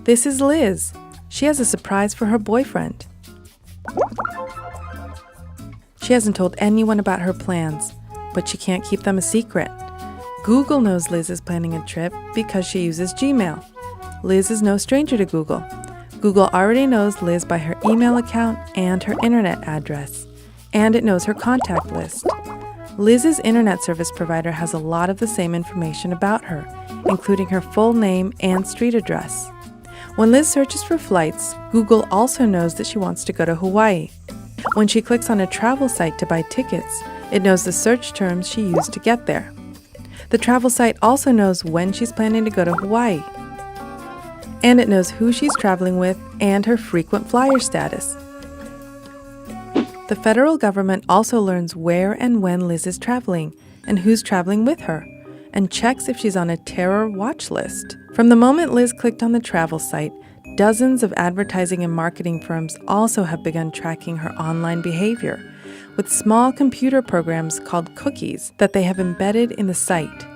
This is Liz. She has a surprise for her boyfriend. She hasn't told anyone about her plans, but she can't keep them a secret. Google knows Liz is planning a trip because she uses Gmail. Liz is no stranger to Google. Google already knows Liz by her email account and her internet address, and it knows her contact list. Liz's internet service provider has a lot of the same information about her, including her full name and street address. When Liz searches for flights, Google also knows that she wants to go to Hawaii. When she clicks on a travel site to buy tickets, it knows the search terms she used to get there. The travel site also knows when she's planning to go to Hawaii. And it knows who she's traveling with and her frequent flyer status. The federal government also learns where and when Liz is traveling and who's traveling with her, and checks if she's on a terror watch list. From the moment Liz clicked on the travel site, dozens of advertising and marketing firms also have begun tracking her online behavior, with small computer programs called cookies that they have embedded in the site.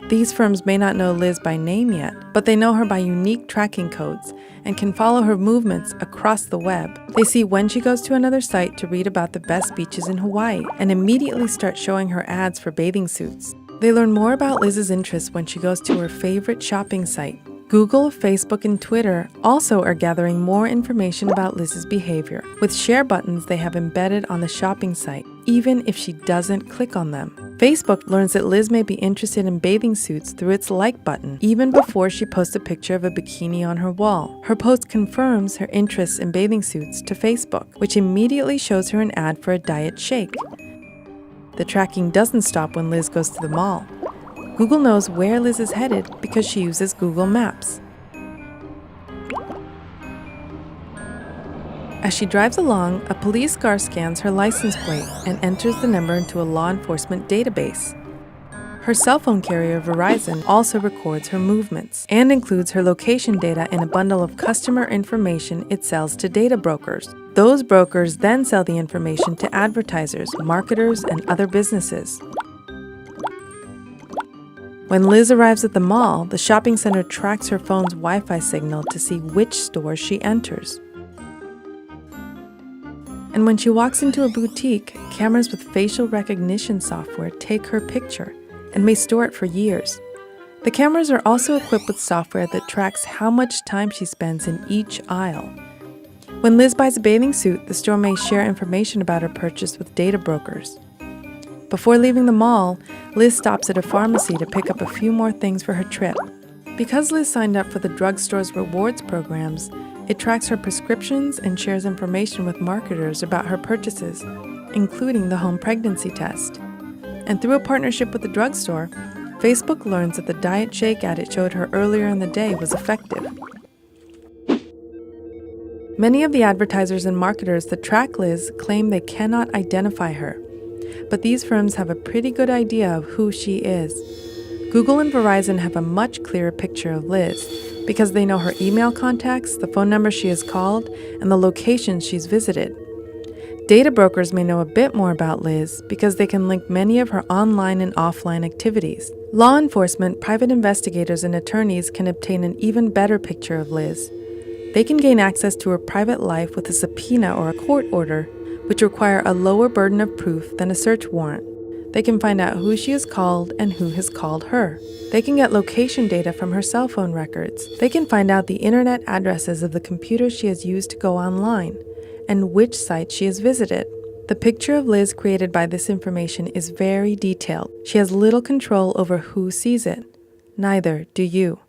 These firms may not know Liz by name yet, but they know her by unique tracking codes and can follow her movements across the web. They see when she goes to another site to read about the best beaches in Hawaii and immediately start showing her ads for bathing suits. They learn more about Liz's interests when she goes to her favorite shopping site. Google, Facebook, and Twitter also are gathering more information about Liz's behavior, with share buttons they have embedded on the shopping site, even if she doesn't click on them. Facebook learns that Liz may be interested in bathing suits through its like button, even before she posts a picture of a bikini on her wall. Her post confirms her interests in bathing suits to Facebook, which immediately shows her an ad for a diet shake. The tracking doesn't stop when Liz goes to the mall. Google knows where Liz is headed because she uses Google Maps. As she drives along, a police car scans her license plate and enters the number into a law enforcement database. Her cell phone carrier, Verizon, also records her movements and includes her location data in a bundle of customer information it sells to data brokers. Those brokers then sell the information to advertisers, marketers, and other businesses. When Liz arrives at the mall, the shopping center tracks her phone's Wi-Fi signal to see which stores she enters. And when she walks into a boutique, cameras with facial recognition software take her picture and may store it for years. The cameras are also equipped with software that tracks how much time she spends in each aisle. When Liz buys a bathing suit, the store may share information about her purchase with data brokers. Before leaving the mall, Liz stops at a pharmacy to pick up a few more things for her trip. Because Liz signed up for the drugstore's rewards programs, it tracks her prescriptions and shares information with marketers about her purchases, including the home pregnancy test. And through a partnership with the drugstore, Facebook learns that the diet shake ad it showed her earlier in the day was effective. Many of the advertisers and marketers that track Liz claim they cannot identify her, but these firms have a pretty good idea of who she is. Google and Verizon have a much clearer picture of Liz because they know her email contacts, the phone number she has called, and the locations she's visited. Data brokers may know a bit more about Liz because they can link many of her online and offline activities. Law enforcement, private investigators, and attorneys can obtain an even better picture of Liz. They can gain access to her private life with a subpoena or a court order, which require a lower burden of proof than a search warrant. They can find out who she has called and who has called her. They can get location data from her cell phone records. They can find out the internet addresses of the computers she has used to go online and which sites she has visited. The picture of Liz created by this information is very detailed. She has little control over who sees it. Neither do you.